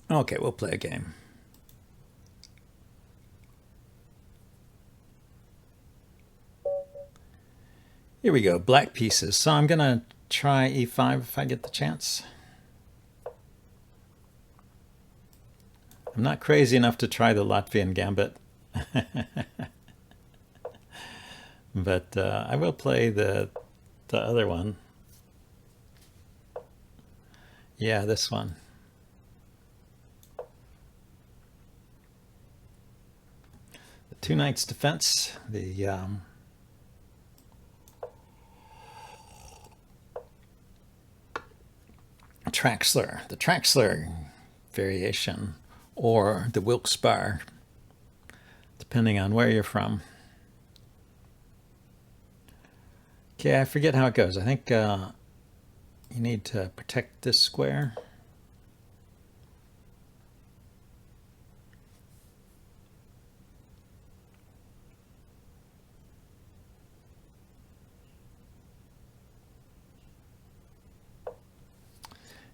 Okay, we'll play a game. Here we go, black pieces. So I'm gonna try e5 if I get the chance. I'm not crazy enough to try the Latvian gambit. But I will play the other one. Yeah, this one. The two knights defense. The Traxler. The Traxler variation, or the Wilkes-Barre, depending on where you're from. Okay, I forget how it goes. I think you need to protect this square.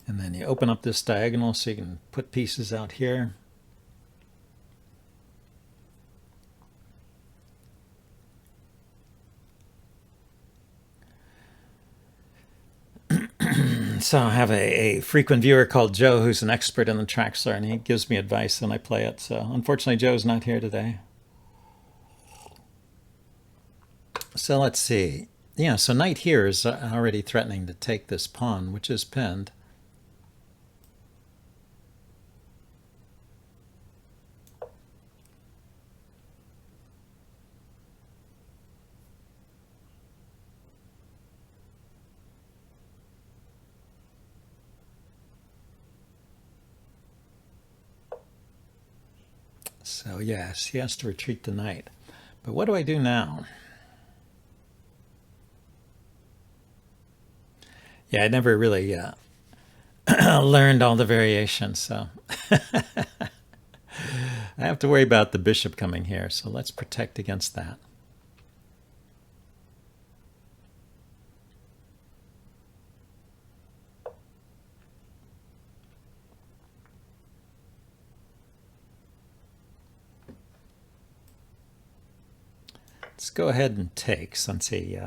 And then you open up this diagonal so you can put pieces out here. So I have a frequent viewer called Joe who's an expert in the Traxler, and he gives me advice when I play it. So unfortunately, Joe's not here today. So let's see. Yeah, so knight here is already threatening to take this pawn, which is pinned. So yes, he has to retreat the knight. But what do I do now? Yeah, I never really learned all the variations, so I have to worry about the bishop coming here. So let's protect against that. Let's go ahead and take, since he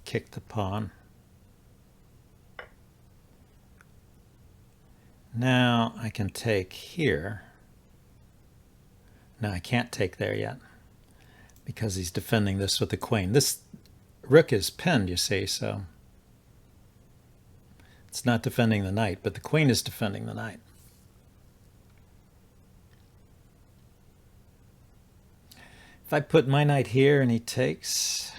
kicked the pawn. Now I can take here. No, I can't take there yet because he's defending this with the queen. This rook is pinned, you see, so it's not defending the knight, but the queen is defending the knight. If I put my knight here and he takes,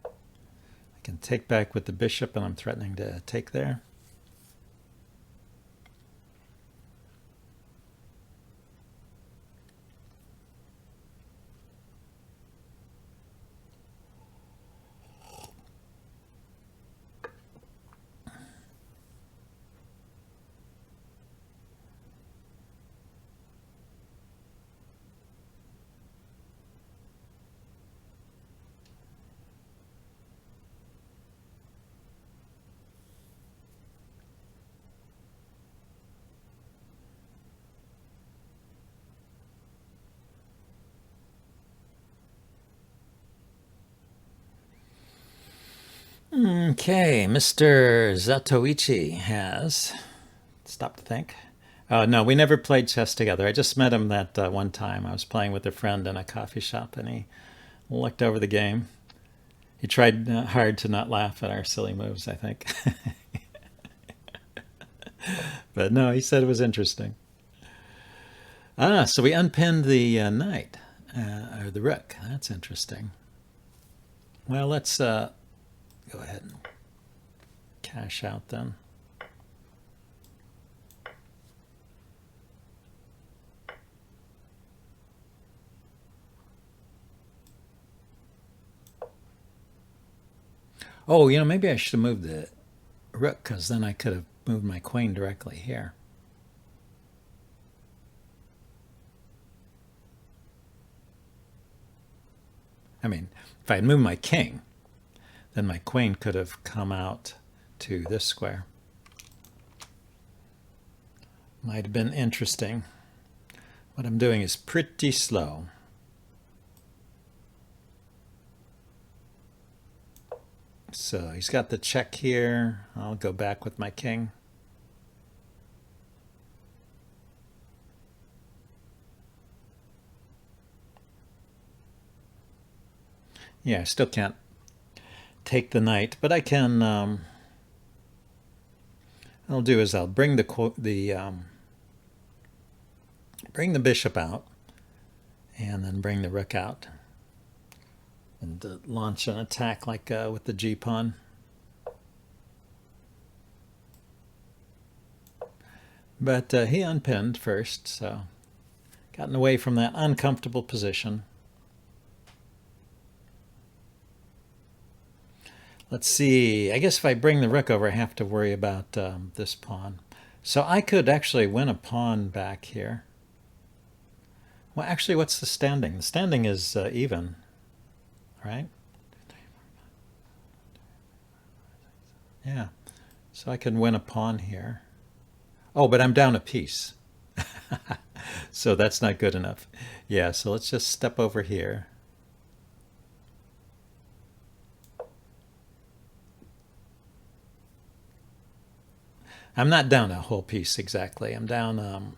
I can take back with the bishop, and I'm threatening to take there. Okay, Mr. Zatoichi has, stop to think. No, we never played chess together. I just met him that one time. I was playing with a friend in a coffee shop, and he looked over the game. He tried hard to not laugh at our silly moves, I think. But no, he said it was interesting. So we unpinned the knight, or the rook. That's interesting. Well, let's go ahead and cash out then. Oh, maybe I should have moved the rook, because then I could have moved my queen directly here. I mean, if I had moved my king, then my queen could have come out to this square. Might have been interesting. What I'm doing is pretty slow. So he's got the check here. I'll go back with my king. Yeah, I still can't take the knight, but I can. I'll do is I'll bring bring the bishop out, and then bring the rook out, and launch an attack like with the g pawn. But he unpinned first, so gotten away from that uncomfortable position. Let's see. I guess if I bring the rook over, I have to worry about this pawn. So I could actually win a pawn back here. Well, actually, what's the standing? The standing is even, right? Yeah. So I can win a pawn here. Oh, but I'm down a piece. So that's not good enough. Yeah, so let's just step over here. I'm not down a whole piece exactly. I'm down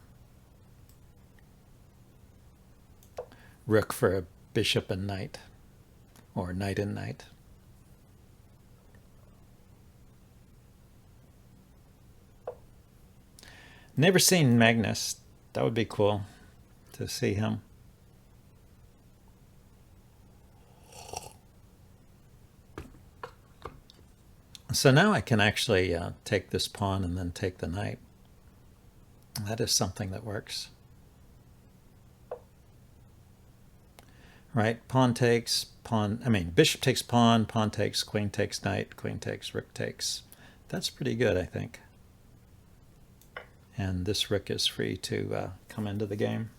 rook for a bishop and knight, or knight and knight. Never seen Magnus. That would be cool to see him. So now I can actually take this pawn and then take the knight. That is something that works. Right, pawn takes, bishop takes pawn takes, queen takes knight, queen takes, rook takes. That's pretty good, I think. And this rook is free to come into the game.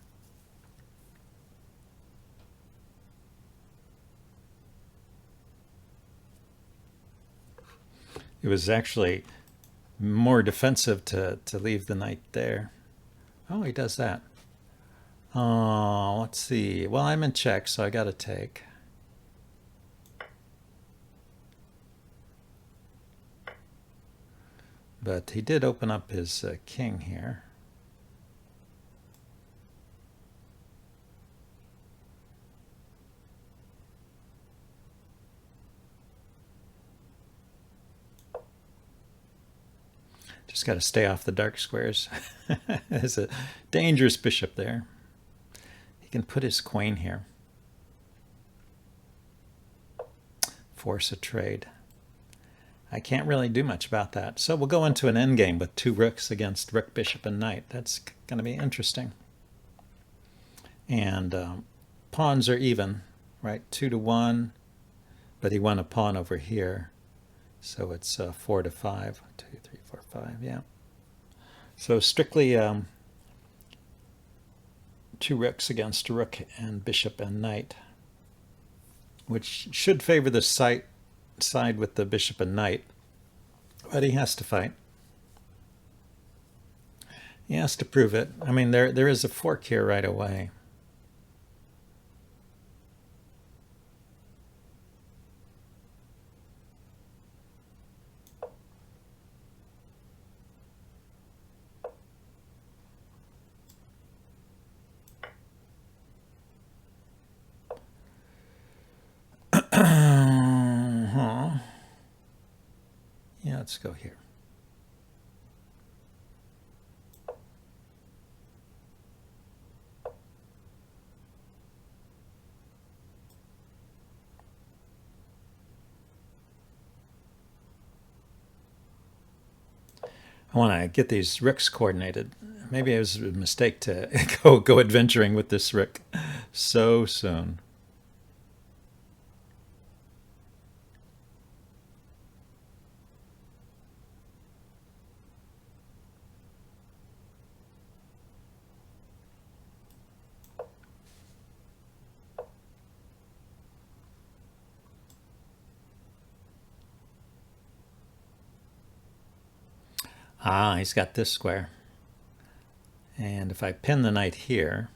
It was actually more defensive to leave the knight there. Oh, he does that. Oh, let's see. Well, I'm in check, so I got to take. But he did open up his king here. Just got to stay off the dark squares. There's a dangerous bishop there. He can put his queen here. Force a trade. I can't really do much about that. So we'll go into an endgame with two rooks against rook, bishop, and knight. That's going to be interesting. And pawns are even, right? 2-1, but he won a pawn over here. So it's 4-5. 2, 3, 4, 5, yeah. So strictly two rooks against a rook and bishop and knight, which should favor the side with the bishop and knight, but he has to fight. He has to prove it. I mean, there is a fork here right away. Yeah, let's go here. I want to get these rooks coordinated. Maybe it was a mistake to go adventuring with this rook so soon. Ah, he's got this square. And if I pin the knight here,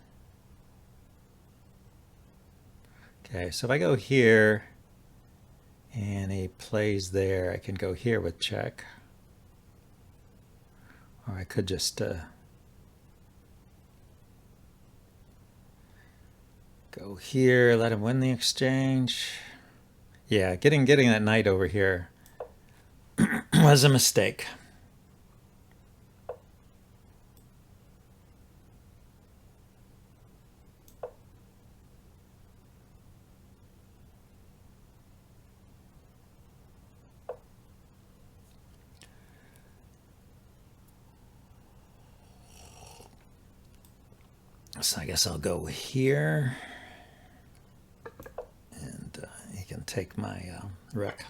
okay, so if I go here and he plays there, I can go here with check. Or I could just go here, let him win the exchange. Yeah, getting that knight over here was a mistake. So I guess I'll go here, and he can take my rook,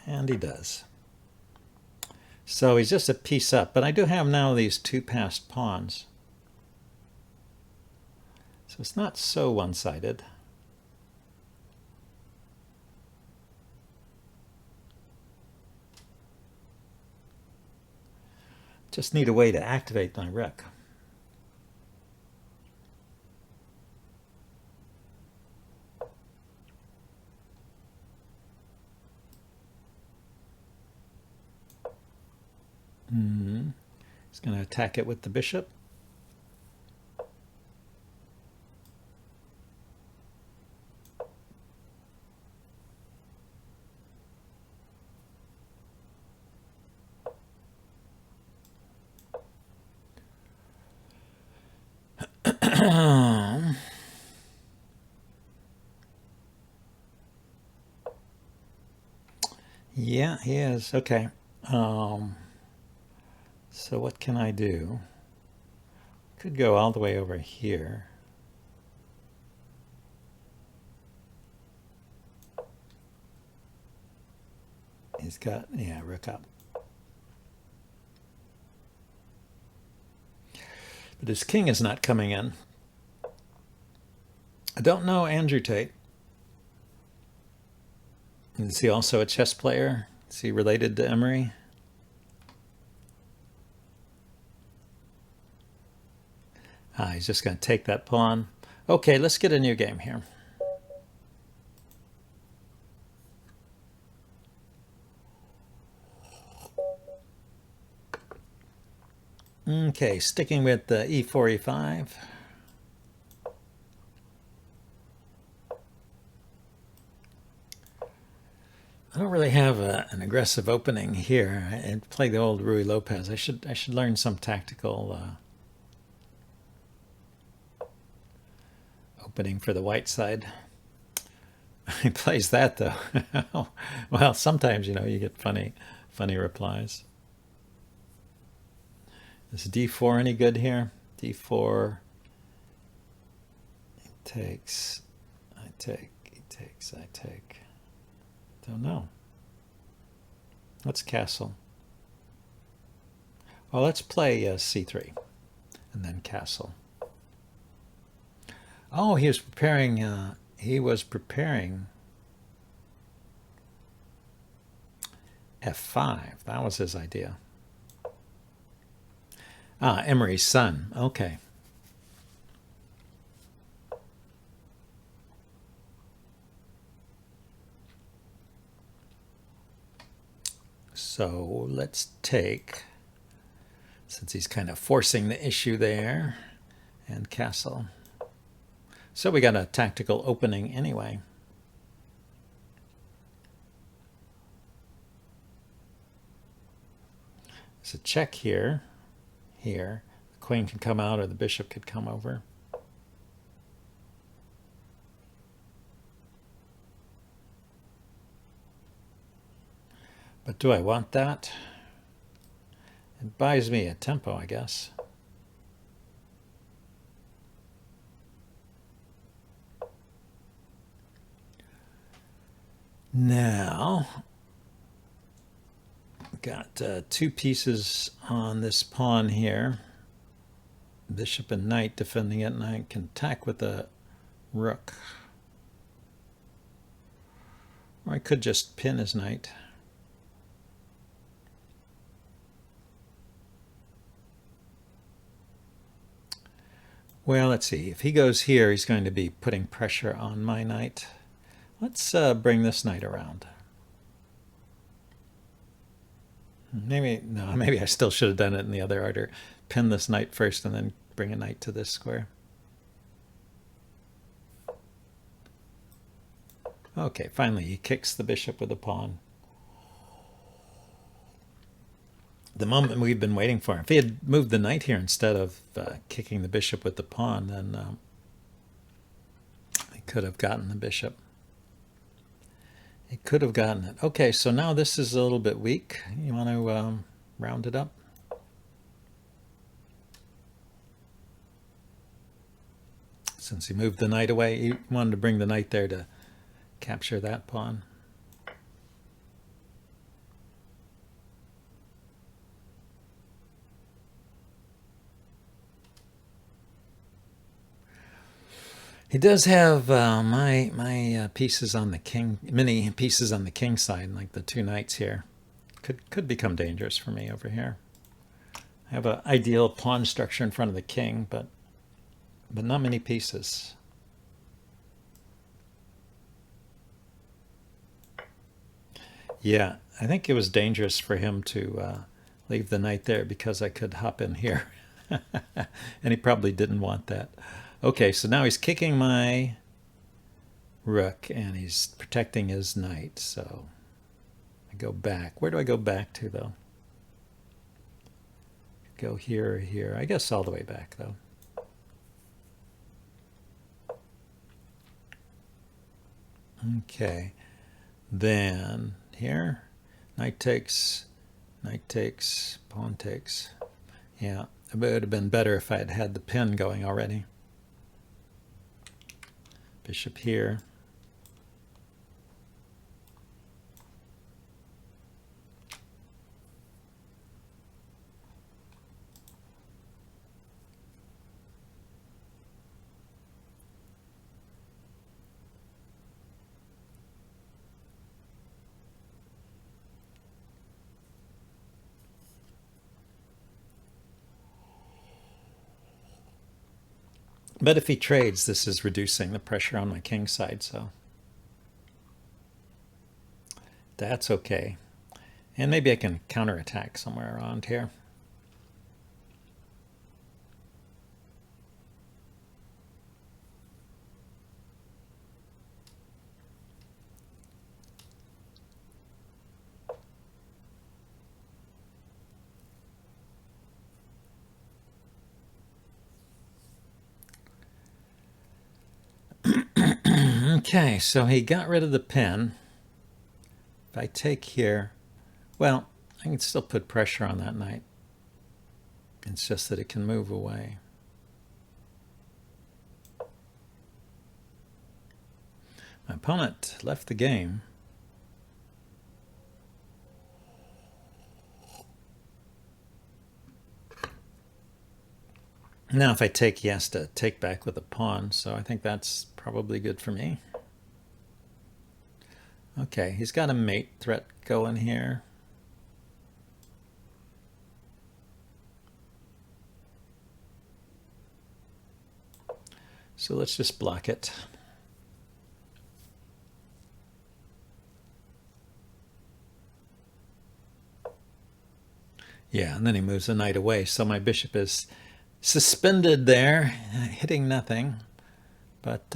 and he does. So he's just a piece up, but I do have now these two passed pawns. So it's not so one-sided. Just need a way to activate my rook. He's going to attack it with the bishop. Yeah, he is. Okay. So what can I do? Could go all the way over here. He's got, yeah, rook up. But his king is not coming in. I don't know Andrew Tate. Is he also a chess player? Is he related to Emery? He's just going to take that pawn. Okay, let's get a new game here. Okay, sticking with the e4, e5. I don't really have an aggressive opening here. I play the old Rui Lopez. I should learn some tactical opening for the white side. He plays that though. Well, sometimes you get funny replies. Is d4 any good here? d4. He takes. I take. He takes. I take. Don't know. Let's castle. Well, let's play c3 and then castle. Oh, he was preparing. f5. That was his idea. Emery's son. Okay. So let's take, since he's kind of forcing the issue there, and castle. So we got a tactical opening anyway. There's a check here. Here. The queen can come out or the bishop could come over. But do I want that? It buys me a tempo, I guess. Now, got two pieces on this pawn here. Bishop and knight defending it, and I can attack with a rook. Or I could just pin his knight. Well, let's see. If he goes here, he's going to be putting pressure on my knight. Let's bring this knight around. Maybe, no, maybe I still should have done it in the other order. Pin this knight first and then bring a knight to this square. Okay, finally he kicks the bishop with a pawn. The moment we've been waiting for. If he had moved the knight here instead of kicking the bishop with the pawn, then he could have gotten the bishop. He could have gotten it. Okay, so now this is a little bit weak. You want to round it up? Since he moved the knight away, he wanted to bring the knight there to capture that pawn. He does have my pieces on the king, many pieces on the king side, like the two knights here. Could become dangerous for me over here. I have an ideal pawn structure in front of the king, but not many pieces. Yeah, I think it was dangerous for him to leave the knight there because I could hop in here. And he probably didn't want that. Okay, so now he's kicking my rook and he's protecting his knight. So I go back. Where do I go back to, though? Go here or here. I guess all the way back, though. Okay. Then here, knight takes, pawn takes. Yeah, it would have been better if I had had the pin going already. Bishop here. But if he trades, this is reducing the pressure on my king side, so that's okay. And maybe I can counterattack somewhere around here. Okay, so he got rid of the pin. If I take here, well, I can still put pressure on that knight. It's just that it can move away. My opponent left the game. Now if I take, he has to take back with a pawn, so I think that's probably good for me. Okay, he's got a mate threat going here. So let's just block it. Yeah, and then he moves the knight away, so my bishop is suspended there, hitting nothing. But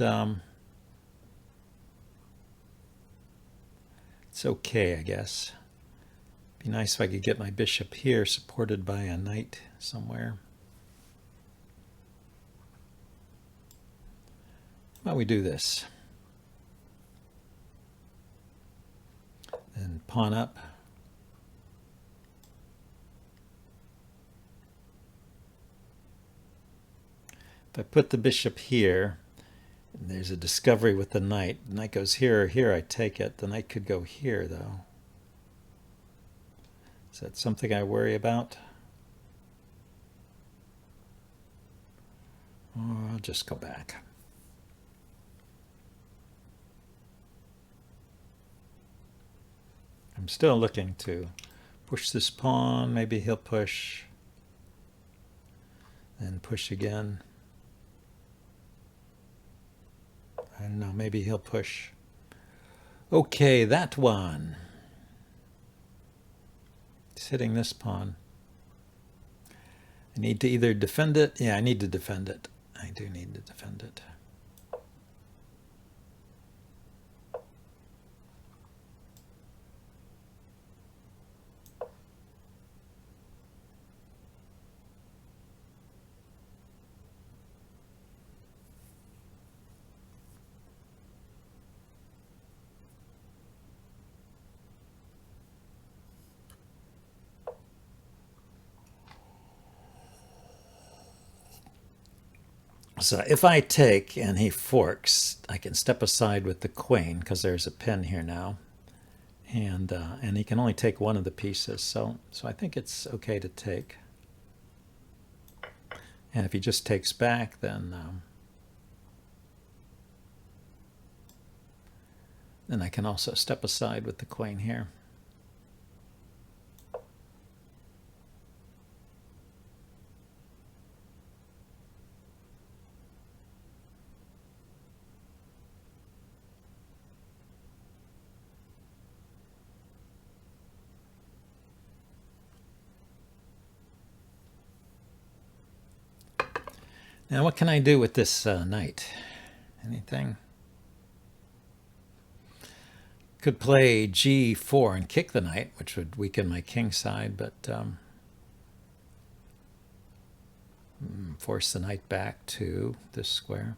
it's okay, I guess. Be nice if I could get my bishop here supported by a knight somewhere. Well, we do this. Then pawn up. If I put the bishop here, there's a discovery with the knight. The knight goes here or here, I take it. The knight could go here, though. Is that something I worry about? Or I'll just go back. I'm still looking to push this pawn. Maybe he'll push. Then push again. I don't know, maybe he'll push. Okay, that one. He's hitting this pawn. I need to either defend it. Yeah, I need to defend it. I do need to defend it. So if I take and he forks, I can step aside with the queen because there's a pin here now, and he can only take one of the pieces. So I think it's okay to take. And if he just takes back, then I can also step aside with the queen here. Now, what can I do with this knight? Anything? Could play g4 and kick the knight, which would weaken my king side, but force the knight back to this square.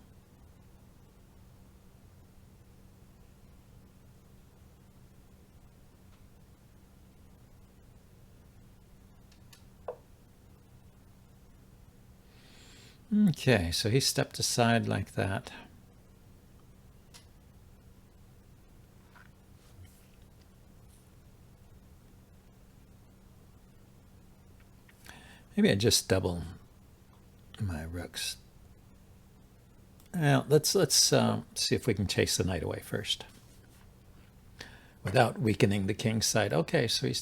Okay, so he stepped aside like that. Maybe I just double my rooks. Well, let's see if we can chase the knight away first without weakening the king's side. Okay, so he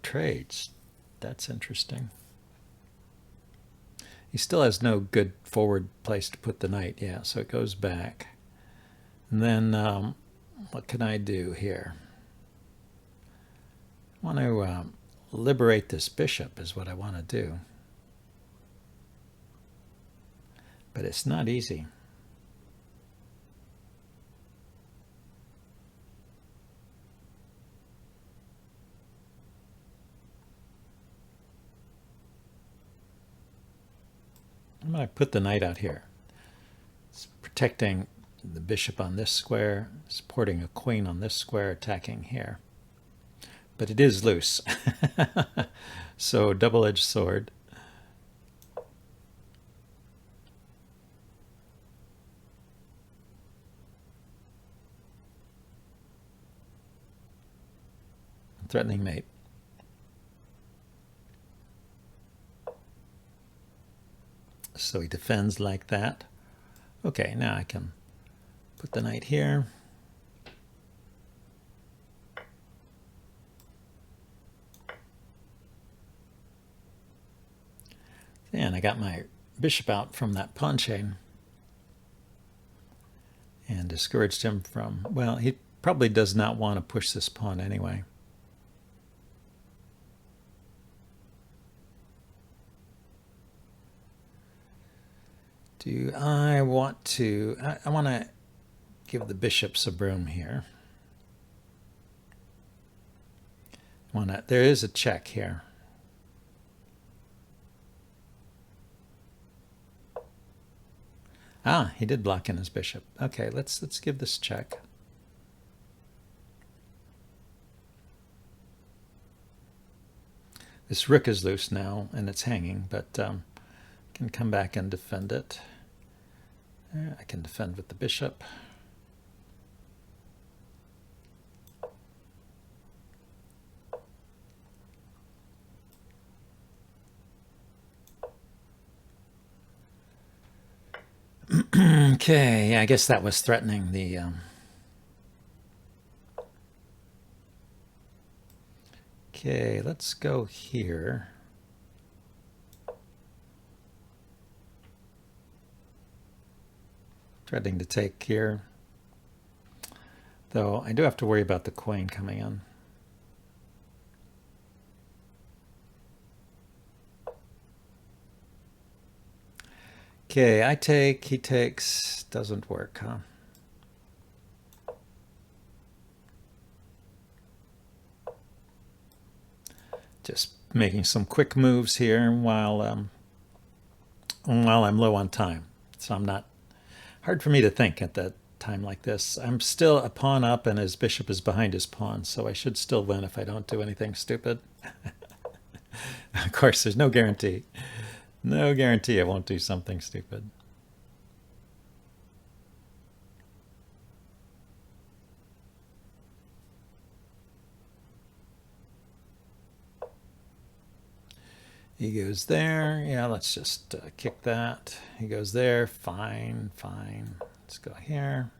trades. That's interesting. He still has no good forward place to put the knight. Yeah, so it goes back. And then what can I do here? I want to liberate this bishop is what I want to do. But it's not easy. I'm going to put the knight out here. It's protecting the bishop on this square, supporting a queen on this square, attacking here. But it is loose. So double-edged sword. Threatening mate. So he defends like that. Okay, now I can put the knight here. And I got my bishop out from that pawn chain and discouraged him from, well, he probably does not want to push this pawn anyway. Do I want to, I want to give the bishop some room here. There is a check here. Ah, he did block in his bishop. Okay, let's give this check. This rook is loose now, and it's hanging, but can come back and defend it. I can defend with the bishop. Okay, I guess that was threatening the okay, let's go here. Threatening to take here. Though I do have to worry about the queen coming in. Okay, I take, he takes, doesn't work, huh? Just making some quick moves here while I'm low on time. So I'm not, hard for me to think at that time like this. I'm still a pawn up and his bishop is behind his pawn, so I should still win if I don't do anything stupid. Of course, there's no guarantee. No guarantee I won't do something stupid. He goes there. Yeah, let's just kick that. He goes there. Fine, fine. Let's go here.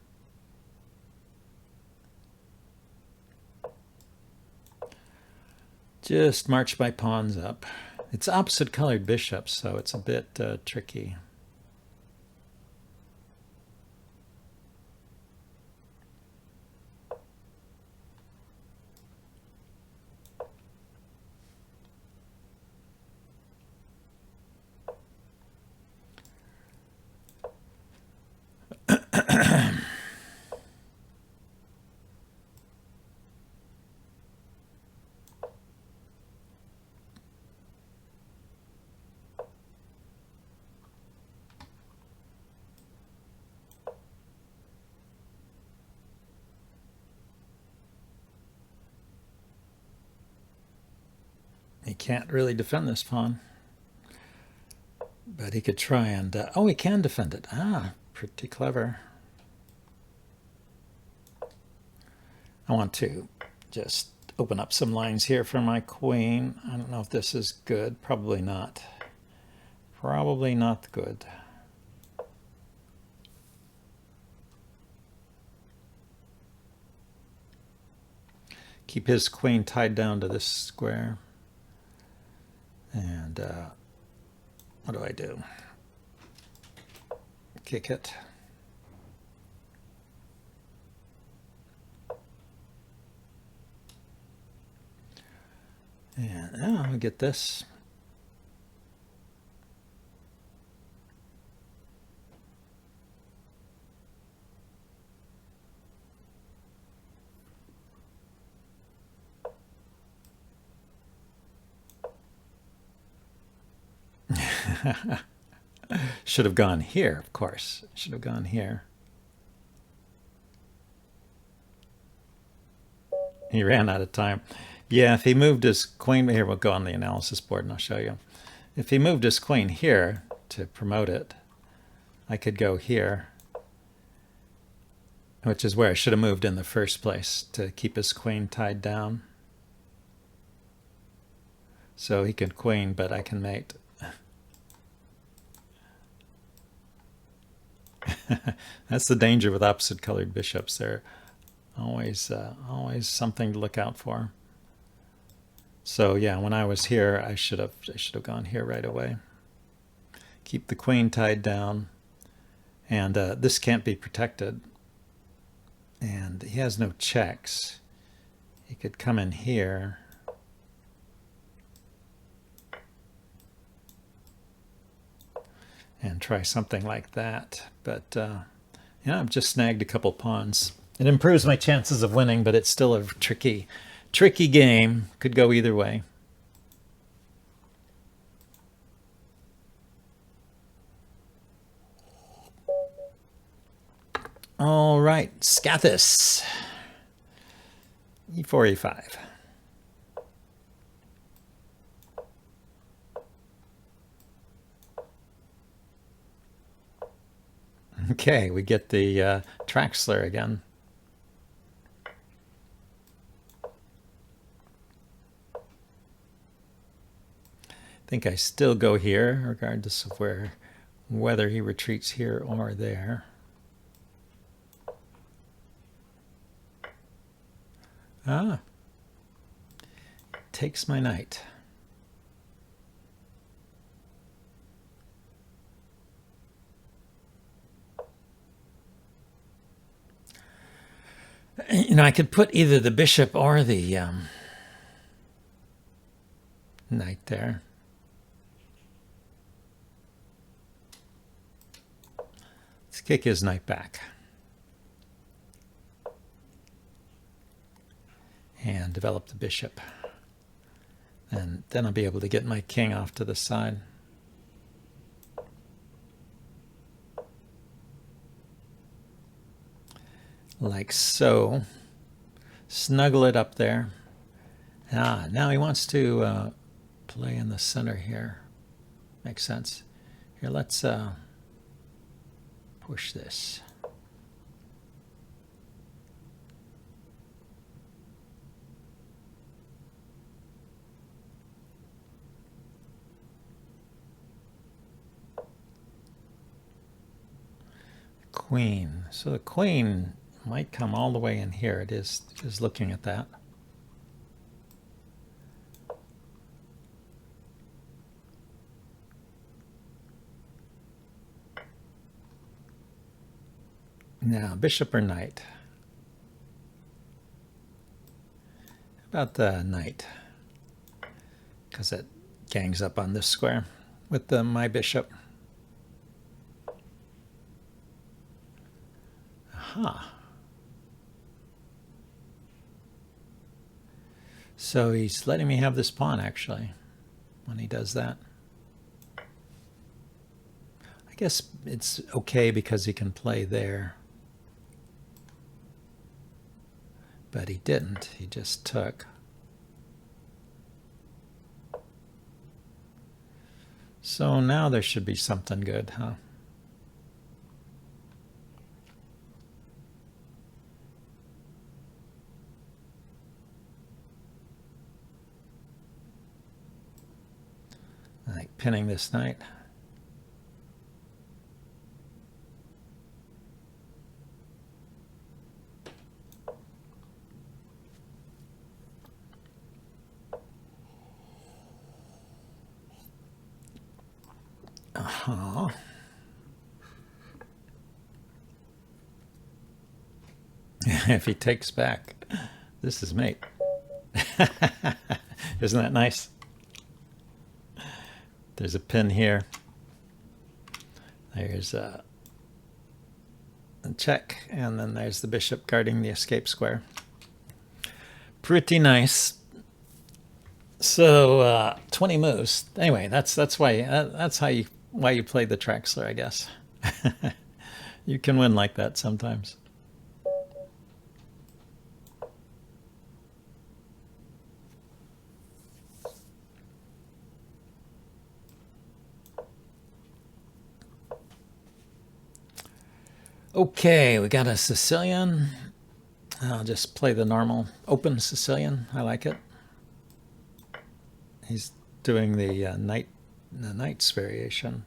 Just march my pawns up. It's opposite colored bishops, so it's a bit tricky. He can't really defend this pawn. But he could try and... oh, he can defend it. Ah, pretty clever. I want to just open up some lines here for my queen. I don't know if this is good. Probably not. Probably not good. Keep his queen tied down to this square. And what do I do? Kick it. And now I'll get this. Should have gone here, of course. Should have gone here. He ran out of time. Yeah, if he moved his queen here, we'll go on the analysis board and I'll show you. If he moved his queen here to promote it, I could go here, which is where I should have moved in the first place to keep his queen tied down. So he can queen, but I can mate. That's the danger with opposite colored bishops. They're always something to look out for. So yeah, when I was here, I should have gone here right away. Keep the queen tied down, and this can't be protected. And he has no checks. He could come in here. And try something like that. But yeah, I've just snagged a couple pawns. It improves my chances of winning, but it's still a tricky game. Could go either way. All right, Scathis. E4, E5. Okay, we get the Traxler again. I think I still go here, regardless of whether he retreats here or there. Ah, takes my knight. You know, I could put either the bishop or the knight there. Let's kick his knight back. And develop the bishop. And then I'll be able to get my king off to the side. Like so. Snuggle it up there. Now he wants to play in the center here. Makes sense. Here, let's push this. Queen. So the queen might come all the way in here. It is looking at that. Now, bishop or knight? How about the knight? Because it gangs up on this square with my bishop. Aha. So he's letting me have this pawn, actually, when he does that. I guess it's okay because he can play there. But he didn't. He just took. So now there should be something good, huh? Like pinning this knight. If he takes back, this is mate. Isn't that nice? There's a pin here. There's a check, and then there's the bishop guarding the escape square. Pretty nice. So 20 moves. Anyway, that's why why you play the Traxler, I guess. You can win like that sometimes. Okay, we got a Sicilian. I'll just play the normal open Sicilian. I like it. He's doing the knight's variation.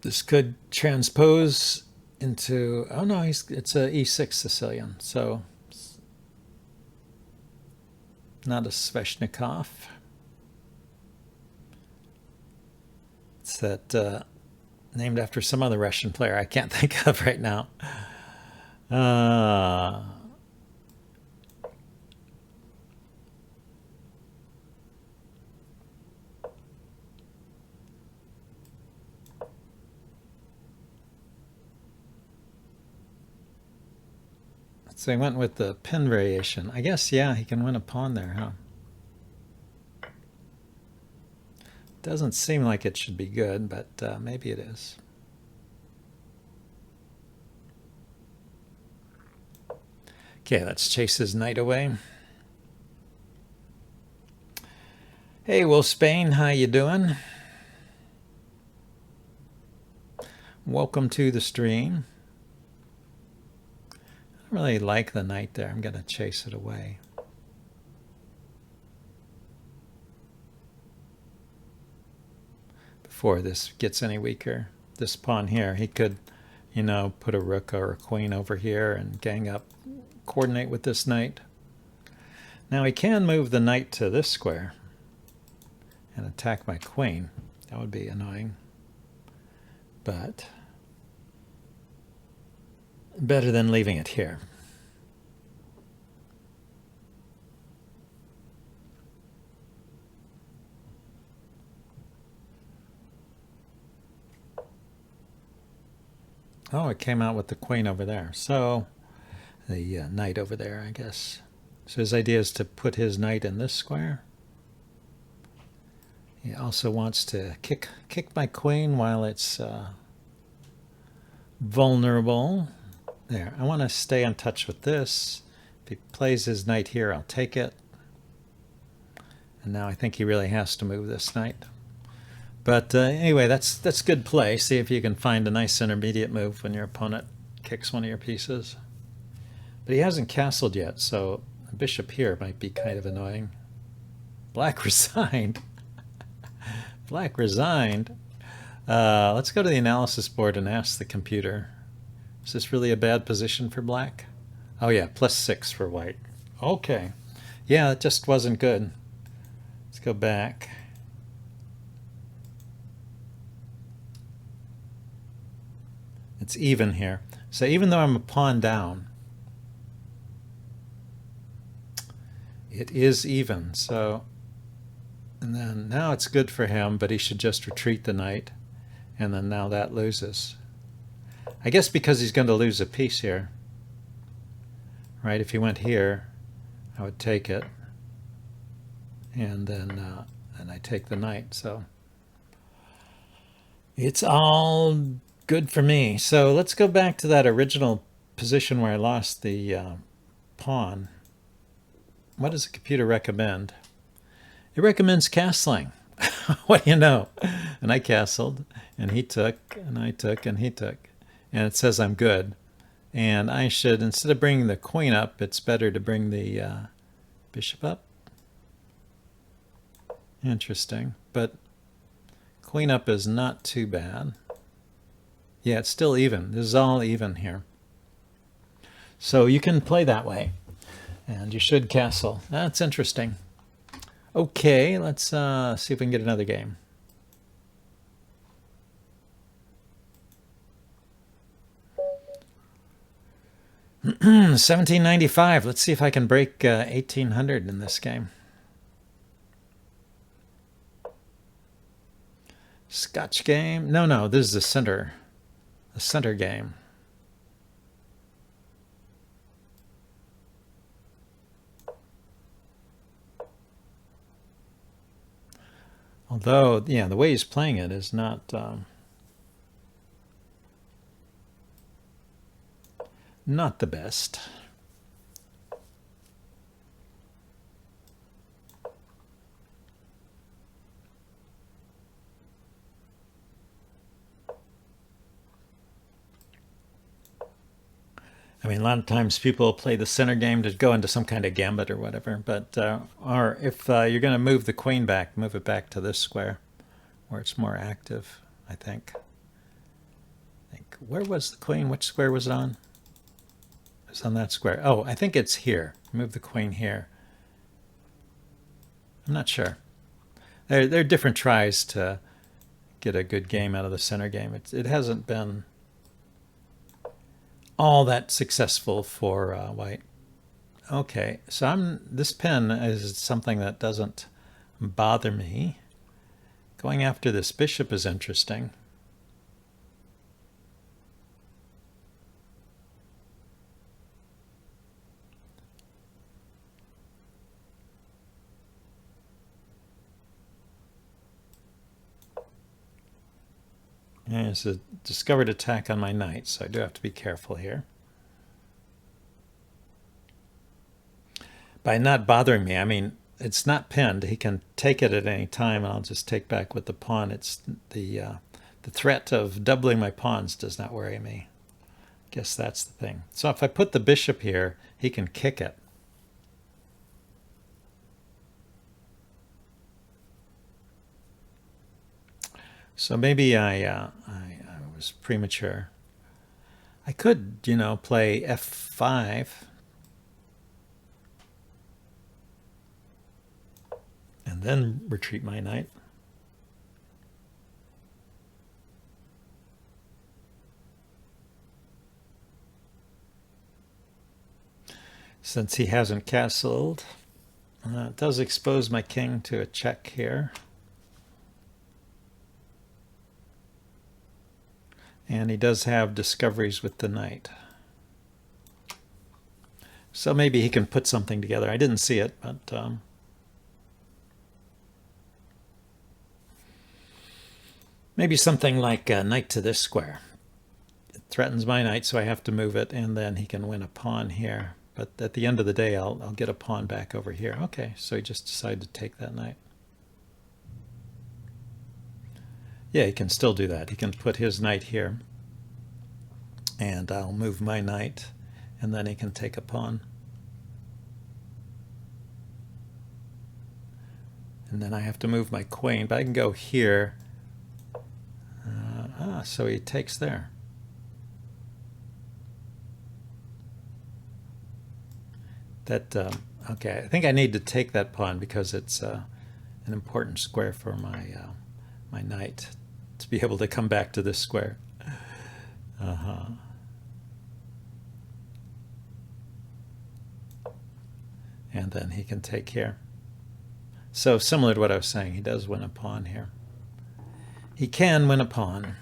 This could transpose into, oh no, it's a e6 Sicilian, so not a Sveshnikov. It's that named after some other Russian player I can't think of right now. So he went with the pin variation. I guess, yeah, he can win a pawn there, huh? Doesn't seem like it should be good, but maybe it is. Okay, let's chase his knight away. Hey, Will Spain, how you doing? Welcome to the stream. I don't really like the knight there. I'm going to chase it away. Before this gets any weaker. This pawn here, he could, you know, put a rook or a queen over here and gang up, coordinate with this knight. Now he can move the knight to this square and attack my queen. That would be annoying. But better than leaving it here. Oh, it came out with the queen over there. So the knight over there, I guess. So his idea is to put his knight in this square. He also wants to kick my queen while it's vulnerable. There, I want to stay in touch with this. If he plays his knight here, I'll take it. And now I think he really has to move this knight. But anyway, that's good play. See if you can find a nice intermediate move when your opponent kicks one of your pieces. But he hasn't castled yet, so a bishop here might be kind of annoying. Black resigned. Black resigned. Let's go to the analysis board and ask the computer. Is this really a bad position for black? Oh yeah, +6 for white. Okay. Yeah, it just wasn't good. Let's go back. It's even here. So even though I'm a pawn down, it is even. So, and then now it's good for him, but he should just retreat the knight. And then now that loses. I guess because he's going to lose a piece here. Right, if he went here, I would take it. And then I take the knight. So it's all good for me. So let's go back to that original position where I lost the pawn. What does the computer recommend? It recommends castling. What do you know? And I castled, and he took, and I took, and he took. And it says I'm good. And I should, instead of bringing the queen up, it's better to bring the bishop up. Interesting. But queen up is not too bad. Yeah, it's still even. This is all even here. So you can play that way. And you should castle. That's interesting. Okay, let's see if we can get another game. $17.95. Let's see if I can break 1800 in this game. Scotch game? No, this is the center game. Although, yeah, the way he's playing it is not not the best. I mean, a lot of times people play the center game to go into some kind of gambit or whatever. But or if you're going to move the queen back, move it back to this square, where it's more active. I think. Where was the queen? Which square was it on? It was on that square. Oh, I think it's here. Move the queen here. I'm not sure. There are different tries to get a good game out of the center game. It hasn't been all that successful for white. Okay, so this pin is something that doesn't bother me. Going after this bishop is interesting. And it's a discovered attack on my knight, so I do have to be careful here. By not bothering me, I mean, it's not pinned. He can take it at any time, and I'll just take back with the pawn. It's the threat of doubling my pawns does not worry me. I guess that's the thing. So if I put the bishop here, he can kick it. So maybe I was premature. I could, play f5 and then retreat my knight. since he hasn't castled. It does expose my king to a check here. And he does have discoveries with the knight. So maybe he can put something together. I didn't see it, but maybe something like knight to this square. It threatens my knight, so I have to move it, and then he can win a pawn here. But at the end of the day, I'll get a pawn back over here. Okay, so he just decided to take that knight. Yeah, he can still do that. He can put his knight here, and I'll move my knight, and then he can take a pawn. And then I have to move my queen, but I can go here. So he takes there. That okay, I think I need to take that pawn because it's an important square for my my knight to be able to come back to this square. And then he can take here. So similar to what I was saying, he does win a pawn here. He can win a pawn.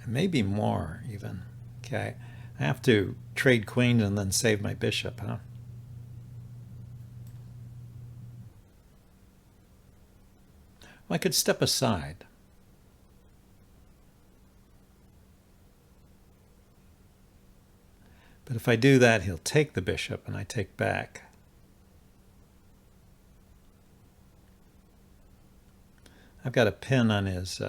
Maybe more even. Okay, I have to trade queens and then save my bishop, huh? Well, I could step aside. But if I do that, he'll take the bishop and I take back. I've got a pin on his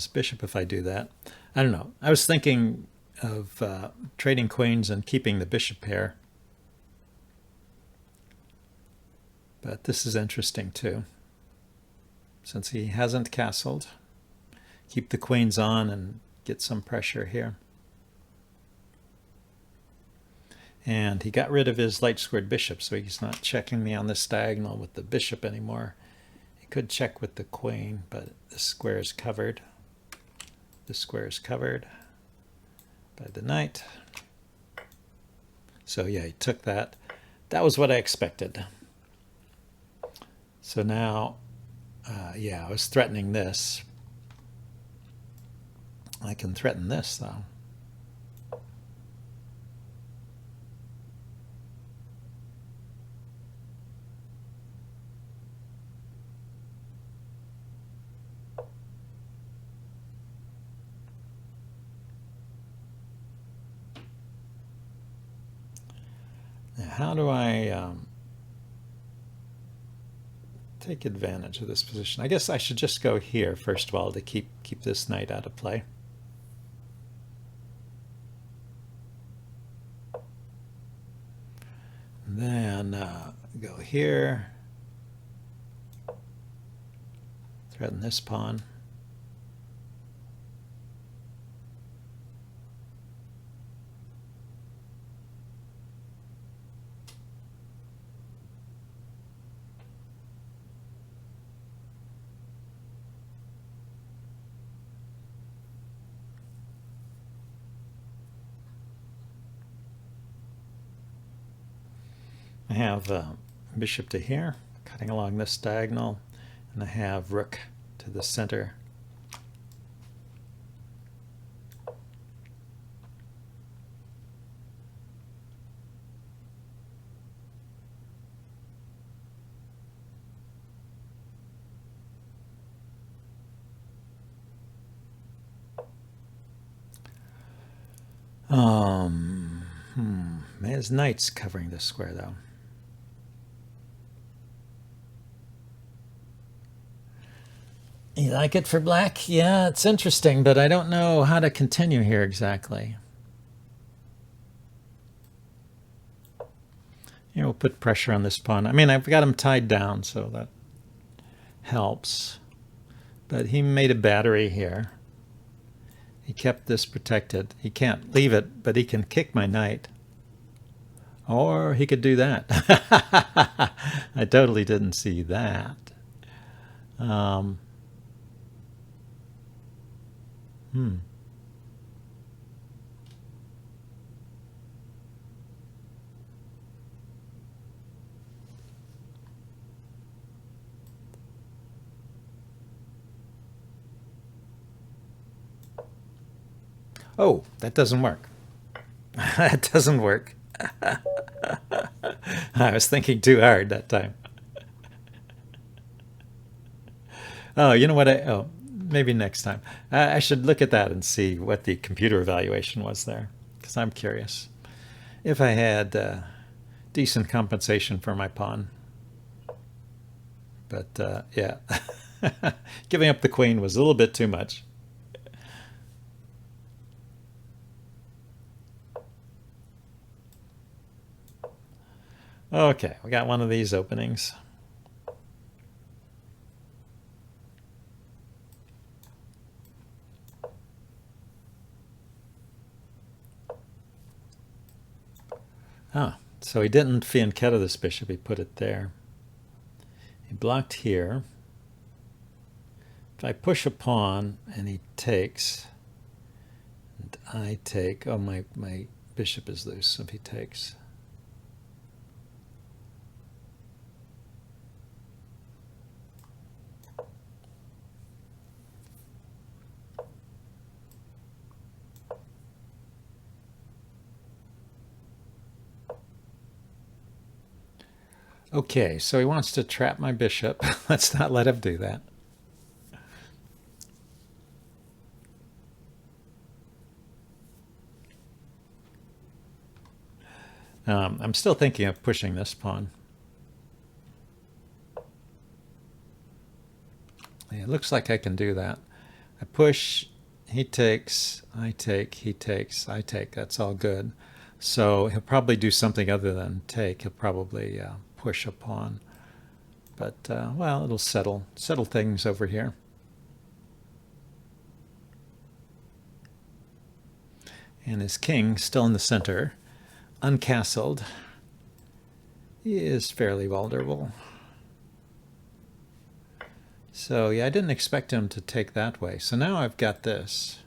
bishop if I do that. I don't know. I was thinking of trading queens and keeping the bishop pair. But this is interesting too. Since he hasn't castled, keep the queens on and get some pressure here. And he got rid of his light squared bishop, so he's not checking me on this diagonal with the bishop anymore. He could check with the queen, but the square is covered. The square is covered by the knight. So yeah, he took that. That was what I expected. So now, yeah, I was threatening this. I can threaten this, though. Now, how do I take advantage of this position? I guess I should just go here, first of all, to keep this knight out of play. Then go here, threaten this pawn. I have bishop to here, cutting along this diagonal, and I have rook to the center. His knight's covering this square, though. You like it for black? Yeah, it's interesting, but I don't know how to continue here exactly. Here, we'll put pressure on this pawn. I mean, I've got him tied down, so that helps. But he made a battery here. He kept this protected. He can't leave it, but he can kick my knight. Or he could do that. I totally didn't see that. Oh, that doesn't work. That doesn't work. I was thinking too hard that time. Oh, you know what? Oh, maybe next time. I should look at that and see what the computer evaluation was there, because I'm curious. If I had decent compensation for my pawn. But yeah, giving up the queen was a little bit too much. Okay, we got one of these openings. Ah, so he didn't fianchetto this bishop, he put it there. He blocked here. If I push a pawn and he takes, and I take, oh, my bishop is loose if he takes. Okay, so he wants to trap my bishop. Let's not let him do that. I'm still thinking of pushing this pawn. Yeah, it looks like I can do that. I push, he takes, I take, he takes, I take. That's all good. So he'll probably do something other than take. He'll probably push a pawn. But, well, it'll settle things over here. And his king still in the center, uncastled. He is fairly vulnerable. So yeah, I didn't expect him to take that way. So now I've got this.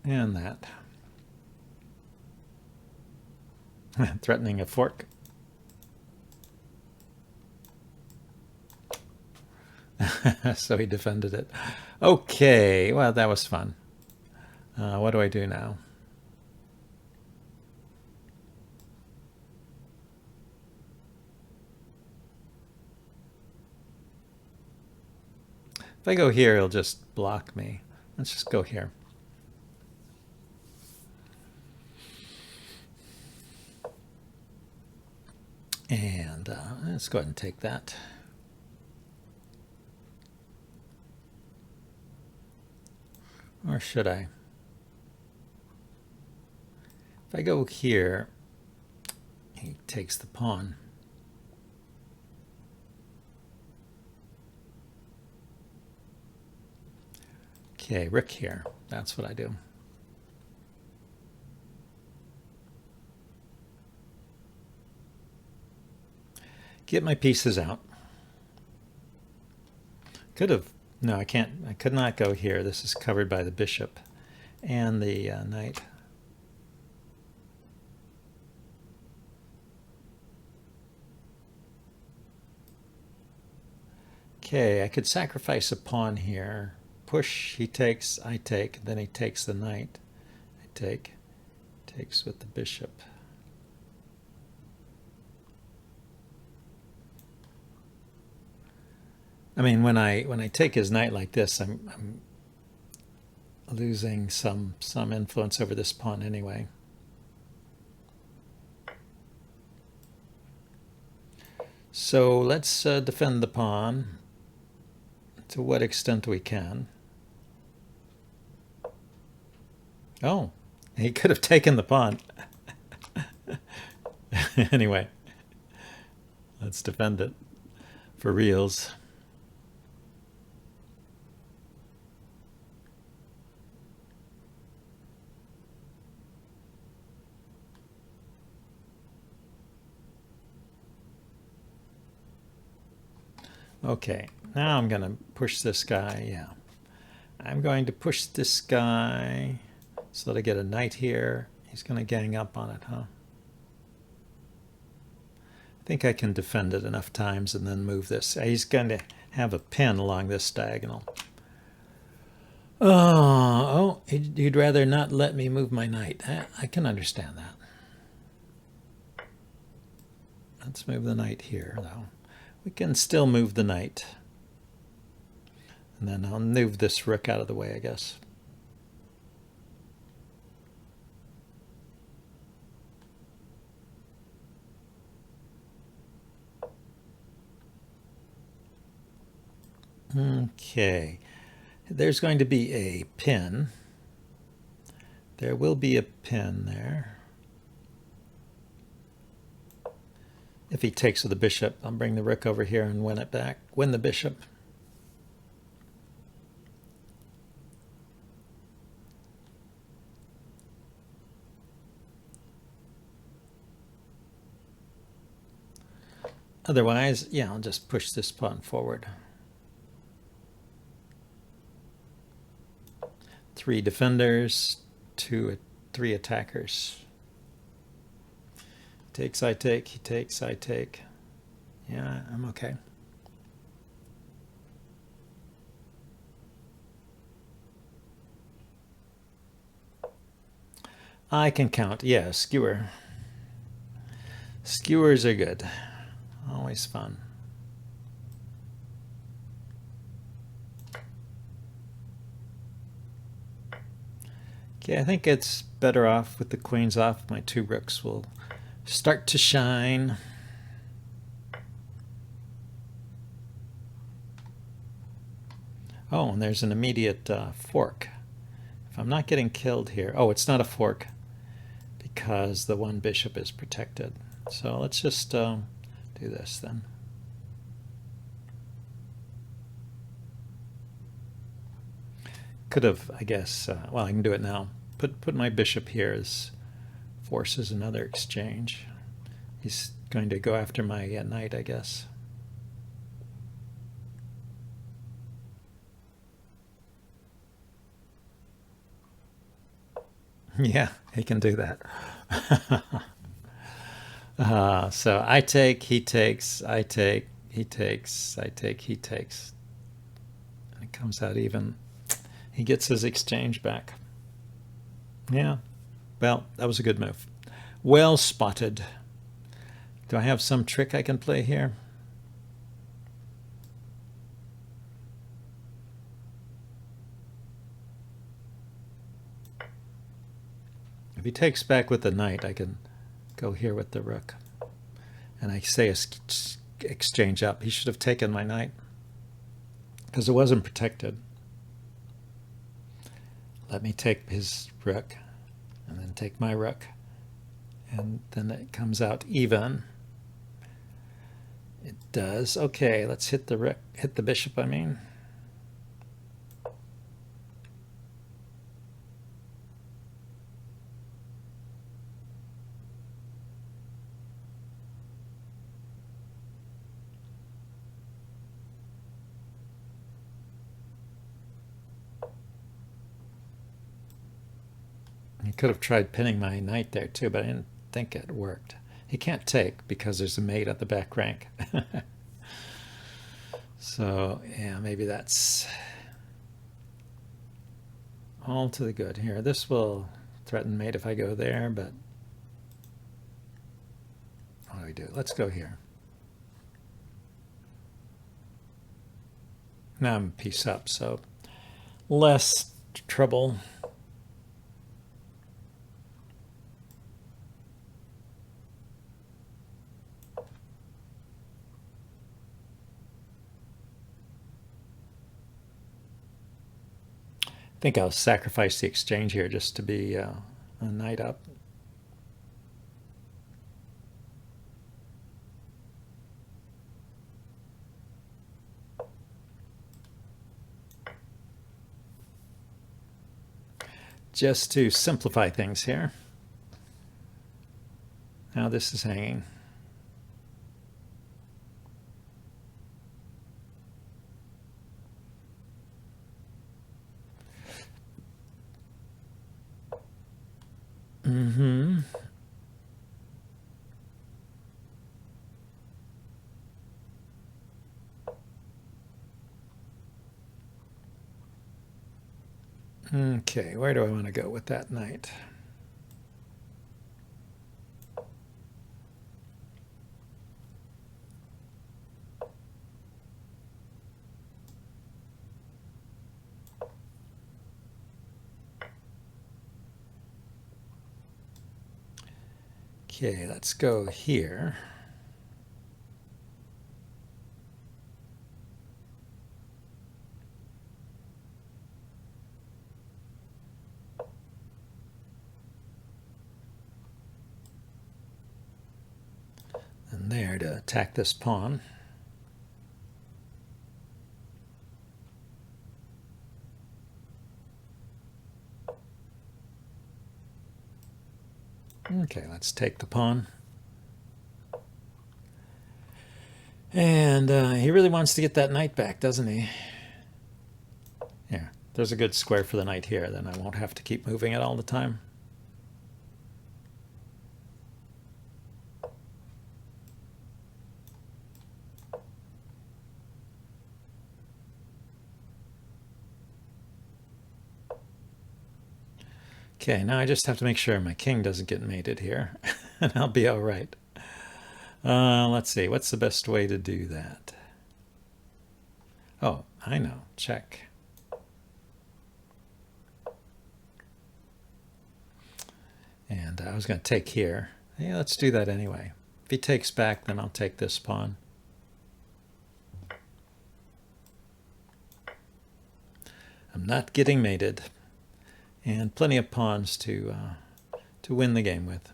And that. Threatening a fork. So he defended it. Okay, well, that was fun. What do I do now? If I go here, he'll just block me. Let's just go here. And let's go ahead and take that. Or should I? If I go here, he takes the pawn. Okay, rook here. That's what I do. Get my pieces out. Could have, no, I can't, I could not go here. This is covered by the bishop and the knight. Okay, I could sacrifice a pawn here. Push, he takes, I take, then he takes the knight. I take, takes with the bishop. I mean, when I take his knight like this, I'm losing some influence over this pawn anyway. So let's defend the pawn to what extent we can. Oh, he could have taken the pawn. Anyway, let's defend it for reals. Okay, now I'm going to push this guy. Yeah, I'm going to push this guy so that I get a knight here. He's going to gang up on it, huh? think I can defend it enough times and then move this. He's going to have a pin along this diagonal. Oh, he'd rather not let me move my knight. I can understand that. Let's move the knight here, though. We can still move the knight. And then I'll move this rook out of the way, I guess. Okay. There's going to be a pin. There will be a pin there. If he takes with the bishop, I'll bring the rook over here and win it back. Win the bishop. Otherwise, yeah, I'll just push this pawn forward. 3 defenders, 3 attackers. Takes, I take, he takes, I take. Yeah, I'm okay. I can count. Yeah, skewer. Skewers are good. Always fun. Okay, I think it's better off with the queens off. My 2 rooks will start to shine. Oh, and there's an immediate fork. If I'm not getting killed here. Oh, it's not a fork because the 1 bishop is protected. So let's just do this then. Could have, I guess, well, I can do it now. Put my bishop here as forces another exchange. He's going to go after my knight, I guess. Yeah, he can do that. So I take, he takes, I take, he takes, I take, he takes. And it comes out even. He gets his exchange back. Yeah, well, that was a good move. Well spotted. Do I have some trick I can play here? If he takes back with the knight, I can go here with the rook. And I say exchange up. He should have taken my knight because it wasn't protected. Let me take his rook and then take my rook. And then it comes out even. It does. Okay, let's hit the rook, hit the bishop, I mean. He could have tried pinning my knight there too, but I didn't think it worked. He can't take because there's a mate at the back rank. So, yeah, maybe that's all to the good here. This will threaten mate if I go there, but what do we do? Let's go here. Now I'm piece up, so less trouble. I think I'll sacrifice the exchange here just to be a knight up. Just to simplify things here. Now this is hanging. Okay, where do I want to go with that knight? Okay, let's go here. And there to attack this pawn. Okay, let's take the pawn. And he really wants to get that knight back, doesn't he? Yeah, there's a good square for the knight here. Then I won't have to keep moving it all the time. Okay, now I just have to make sure my king doesn't get mated here, and I'll be all right. Let's see, what's the best way to do that? Oh, I know, check. And I was going to take here. Yeah, let's do that anyway. If he takes back, then I'll take this pawn. I'm not getting mated. And plenty of pawns to win the game with.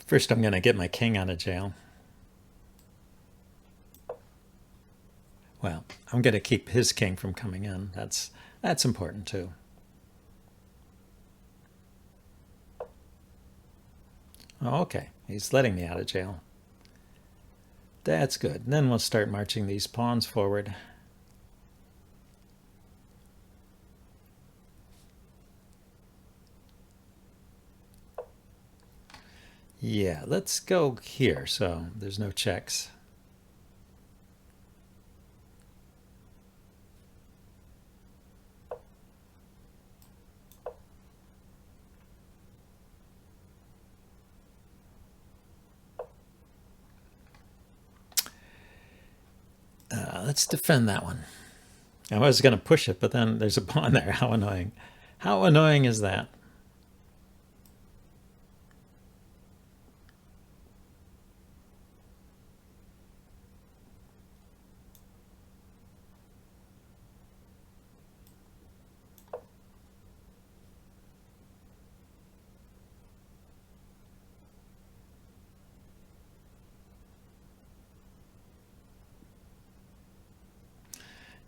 First, I'm going to get my king out of jail. Well, I'm going to keep his king from coming in. That's important too. Oh, okay, he's letting me out of jail. That's good. And then we'll start marching these pawns forward. Yeah, let's go here so there's no checks. Let's defend that one. I was going to push it, but then there's a pawn there. How annoying. How annoying is that?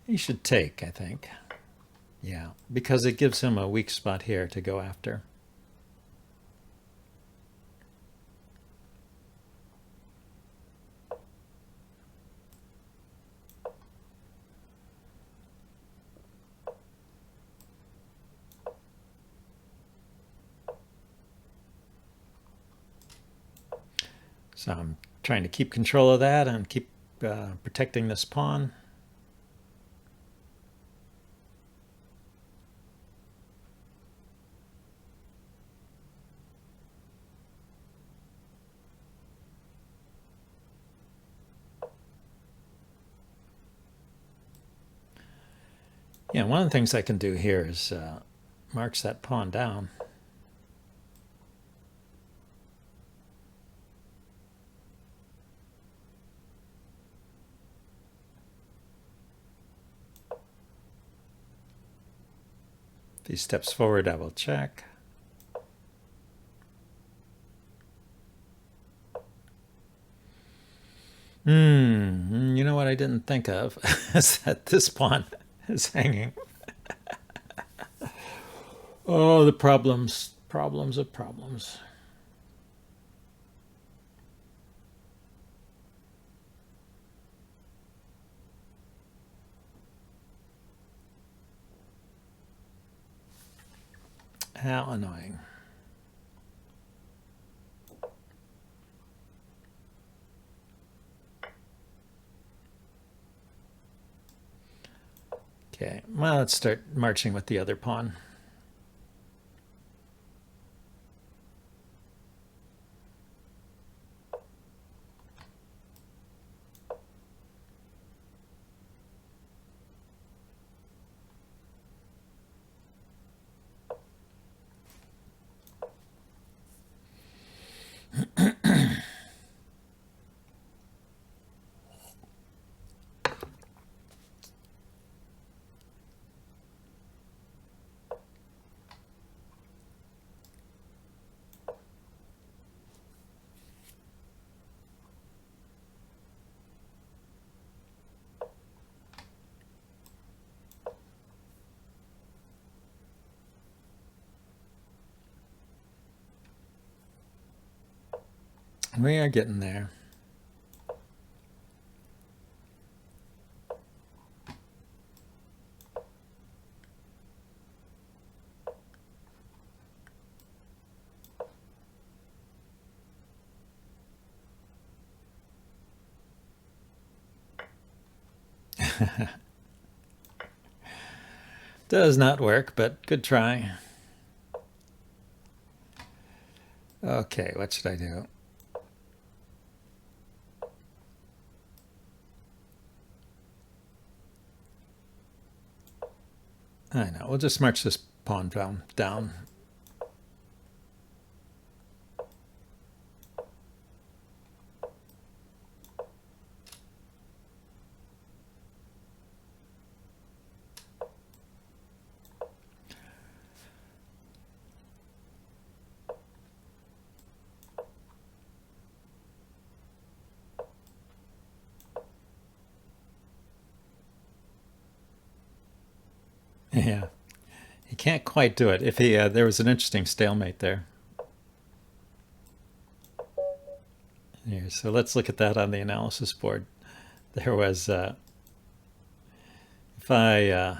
He should take, I think. Yeah, because it gives him a weak spot here to go after. So I'm trying to keep control of that and keep protecting this pawn. Yeah, one of the things I can do here is march that pawn down. If he steps forward, I will check. You know what I didn't think of is that this pawn is hanging. Oh, the problems, problems of problems. How annoying. Okay, well, let's start marching with the other pawn. We are getting there. Does not work, but good try. Okay, what should I do? I know, we'll just march this pawn down. Yeah, he can't quite do it. If he, there was an interesting stalemate there. Here, so let's look at that on the analysis board. There was, if I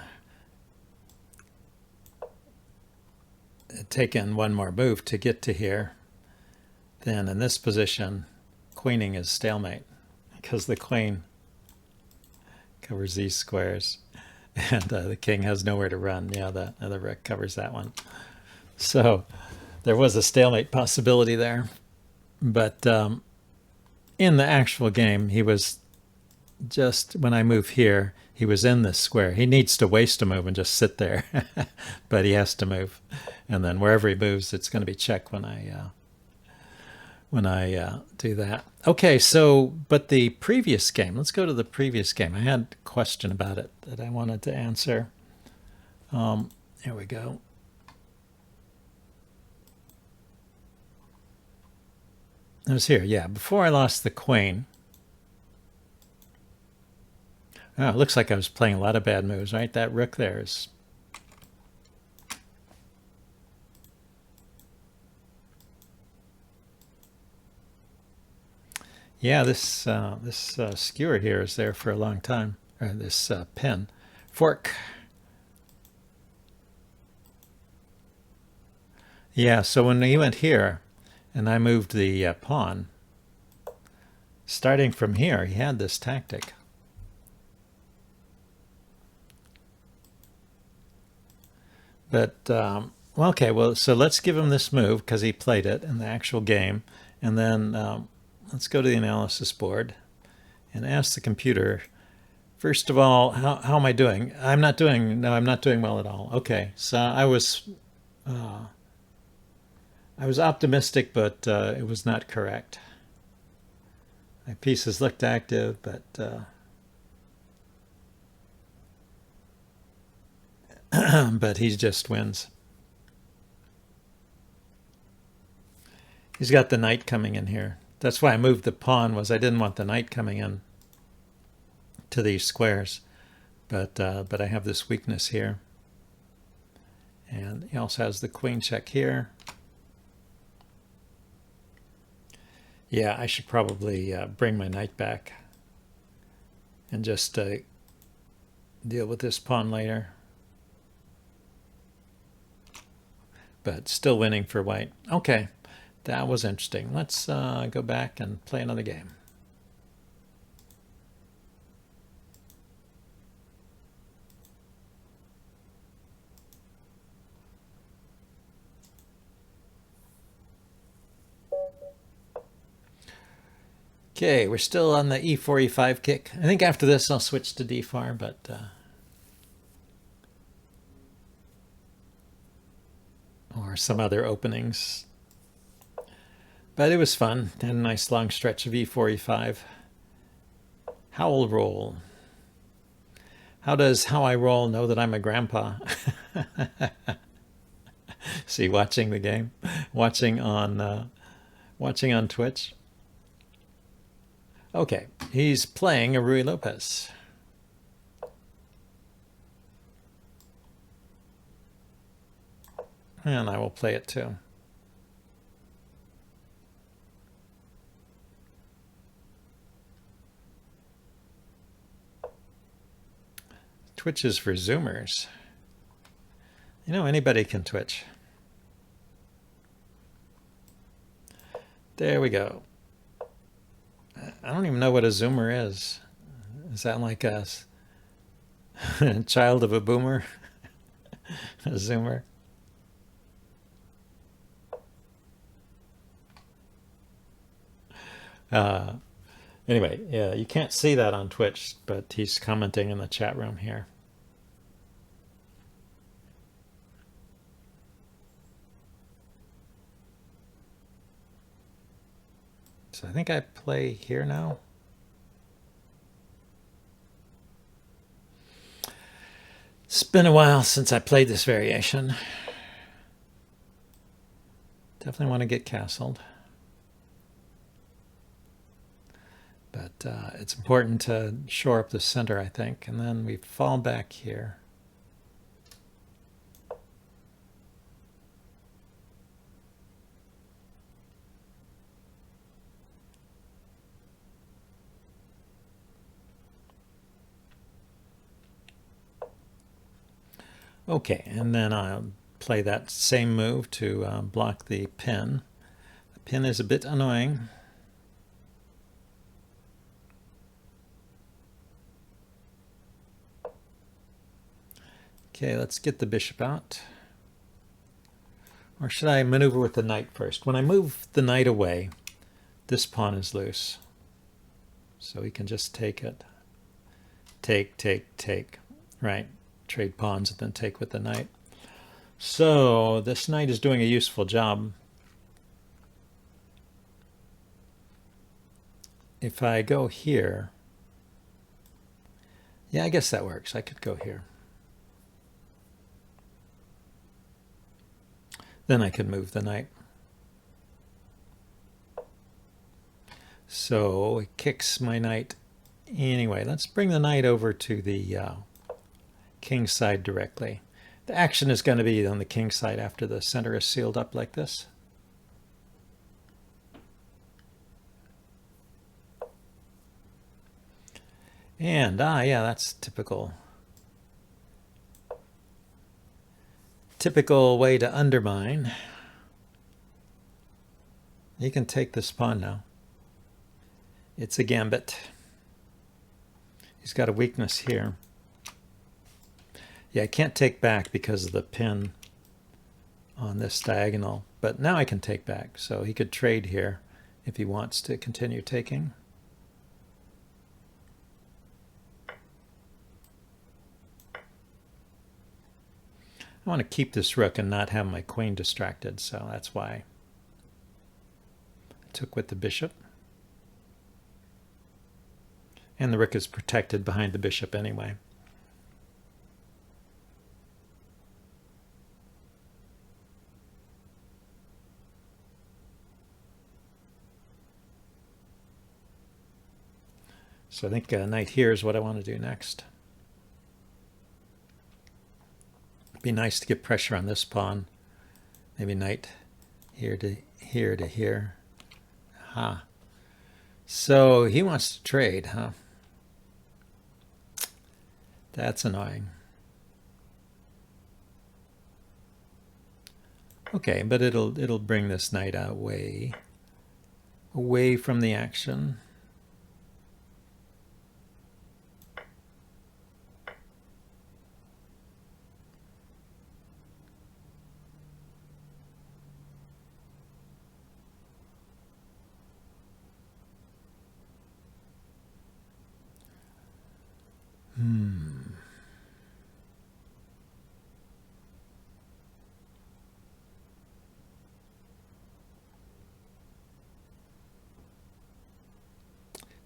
had taken one more move to get to here, then in this position, queening is stalemate because the queen covers these squares and the king has nowhere to run. Yeah, the rook covers that one. So there was a stalemate possibility there. But in the actual game, he was just, when I move here, he was in this square. He needs to waste a move and just sit there, but he has to move. And then wherever he moves, it's going to be check when I do that. Okay, so, but the previous game, let's go to the previous game. I had a question about it that I wanted to answer. Here we go. It was here, yeah, before I lost the queen. Oh, it looks like I was playing a lot of bad moves, right? That rook there is... Yeah, this skewer here is there for a long time. Or this pin. Fork. Yeah, so when he went here, and I moved the pawn, starting from here, he had this tactic. But, well, okay, well, so let's give him this move because he played it in the actual game. And then let's go to the analysis board and ask the computer, first of all, how am I doing? I'm not doing well at all. Okay, so I was optimistic, but it was not correct. My pieces looked active, but but he just wins. He's got the knight coming in here. That's why I moved the pawn, was I didn't want the knight coming in to these squares. But I have this weakness here. And he also has the queen check here. Yeah, I should probably bring my knight back and just deal with this pawn later. But still winning for white. Okay, that was interesting. Let's go back and play another game. Okay, we're still on the e4, e5 kick. I think after this I'll switch to d4, but or some other openings. But it was fun. Had a nice long stretch of e4, e5. Howl roll. How does how I roll know that I'm a grandpa? See, watching the game, watching on Twitch. Okay, he's playing a Ruy Lopez. And I will play it too. Twitch is for Zoomers. You know, anybody can Twitch. There we go. I don't even know what a Zoomer is. Is that like a child of a boomer? A Zoomer? Anyway, yeah, you can't see that on Twitch, but he's commenting in the chat room here. So I think I play here now. It's been a while since I played this variation. Definitely want to get castled. But it's important to shore up the center, I think. And then we fall back here. Okay, and then I'll play that same move to block the pin. The pin is a bit annoying. Okay, let's get the bishop out. Or should I maneuver with the knight first? When I move the knight away, this pawn is loose. So he can just take it. Take, take, take. Right. Trade pawns and then take with the knight. So this knight is doing a useful job. If I go here, yeah, I guess that works. I could go here. Then I could move the knight. So it kicks my knight. Anyway, let's bring the knight over to the king's side directly. The action is going to be on the king's side after the center is sealed up like this. And, yeah, that's typical. Typical way to undermine. You can take this pawn now. It's a gambit. He's got a weakness here. Yeah, I can't take back because of the pin on this diagonal, but now I can take back. So he could trade here if he wants to continue taking. I want to keep this rook and not have my queen distracted, so that's why I took with the bishop. And the rook is protected behind the bishop anyway. So I think knight here is what I want to do next. It'd be nice to get pressure on this pawn. Maybe knight here to here to here. Aha. So he wants to trade, huh? That's annoying. Okay, but it'll bring this knight away from the action.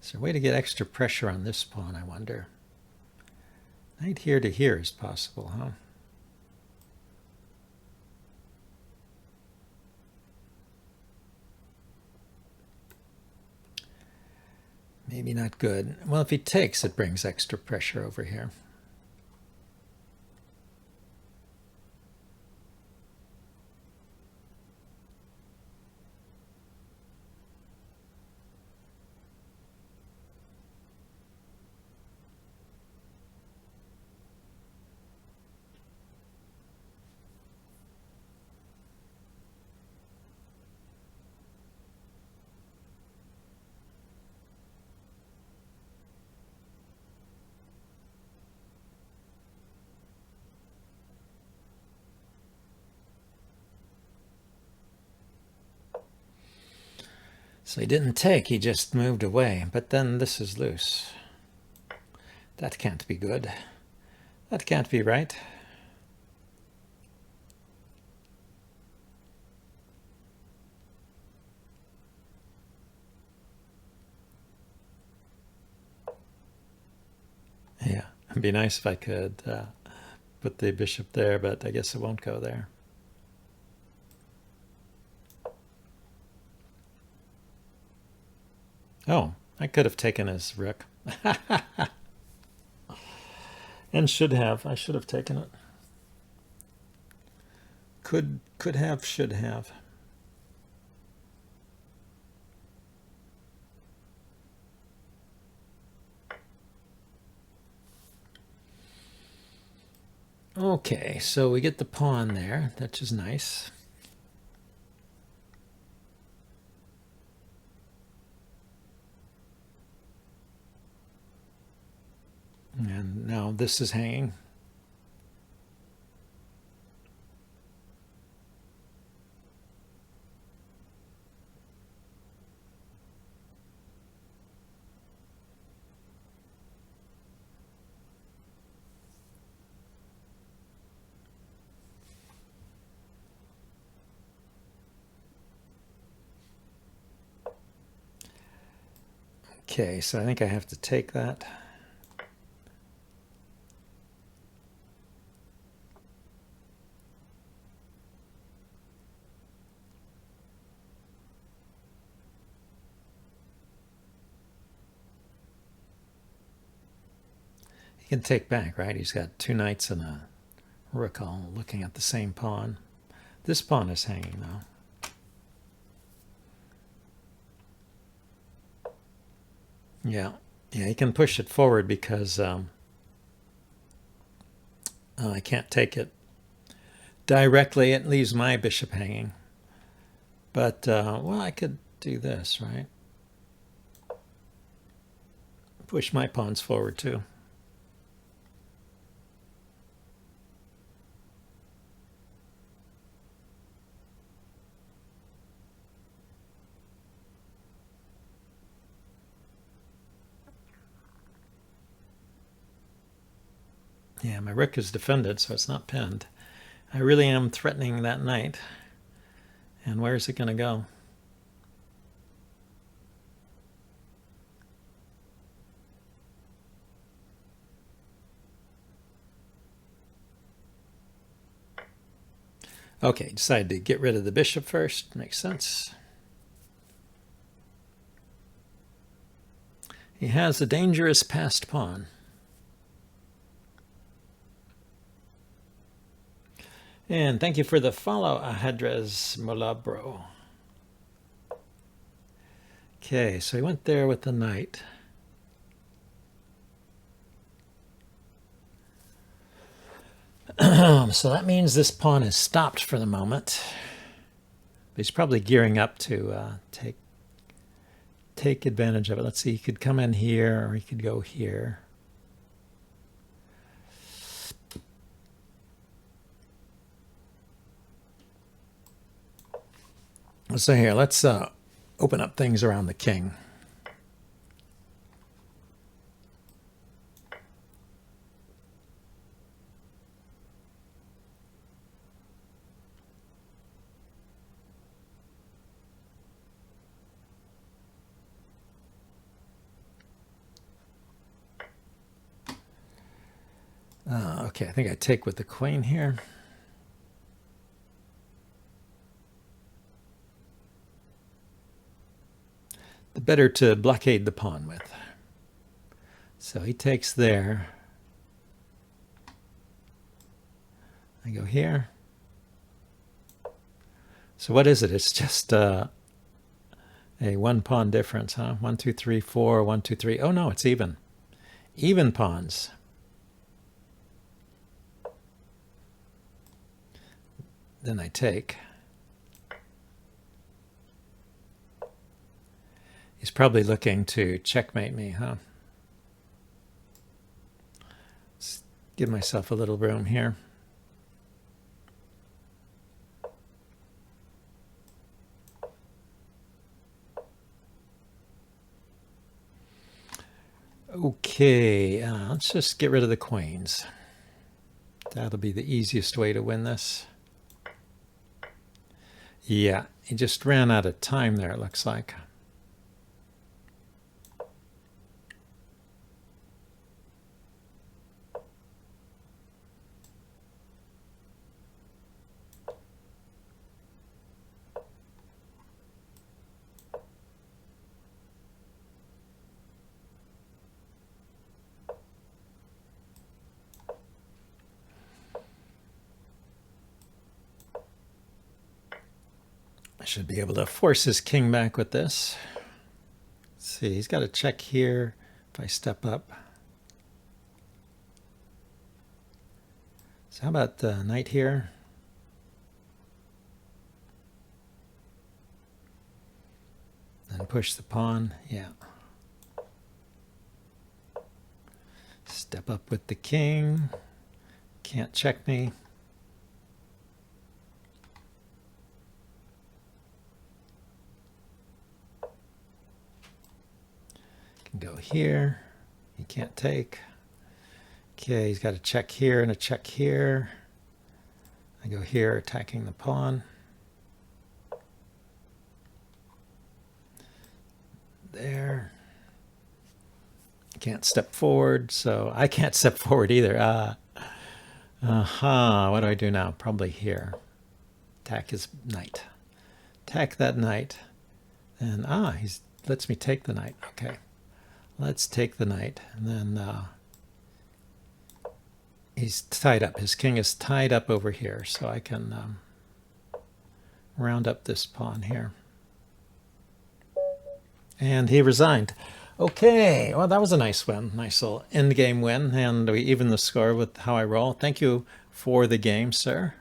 Is there a way to get extra pressure on this pawn, I wonder? Knight here to here is possible, huh? Maybe not good. Well, if he takes, it brings extra pressure over here. So he didn't take, he just moved away. But then this is loose. That can't be good. That can't be right. Yeah, it'd be nice if I could put the bishop there, but I guess it won't go there. Oh, I could have taken his rook. And should have. I should have taken it. Could have, should have. Okay, so we get the pawn there. That's just nice. And now this is hanging. Okay, so I think I have to take that. He can take back, right? He's got two knights and a rook all looking at the same pawn. This pawn is hanging, though. Yeah, he can push it forward because I can't take it directly. It leaves my bishop hanging. But, well, I could do this, right? Push my pawns forward, too. Yeah, my rook is defended, so it's not pinned. I really am threatening that knight. And where is it going to go? Okay, decided to get rid of the bishop first. Makes sense. He has a dangerous passed pawn. And thank you for the follow, Ahadrez Molabro. Okay, so he went there with the knight. So that means this pawn is stopped for the moment. He's probably gearing up to take advantage of it. Let's see, he could come in here or he could go here. So here, let's open up things around the king. Okay, I think I take with the queen here. The better to blockade the pawn with. So he takes there. I go here. So what is it? It's just a one pawn difference, huh? 1, 2, 3, 4, 1, 2, 3. Oh no, it's even. Even pawns. Then I take. He's probably looking to checkmate me, huh? Let's give myself a little room here. Okay, let's just get rid of the queens. That'll be the easiest way to win this. Yeah, he just ran out of time there, it looks like. I should be able to force his king back with this. Let's see, he's got a check here if I step up. So how about the knight here? Then push the pawn, yeah. Step up with the king. Can't check me. Go here. He can't take. Okay, he's got a check here and a check here. I go here, attacking the pawn. There. Can't step forward, so I can't step forward either. What do I do now? Probably here. Attack his knight. Attack that knight. And he lets me take the knight. Okay. Let's take the knight, and then he's tied up. His king is tied up over here, so I can round up this pawn here. And he resigned. Okay, well, that was a nice win. Nice little endgame win, and we even the score with how I roll. Thank you for the game, sir.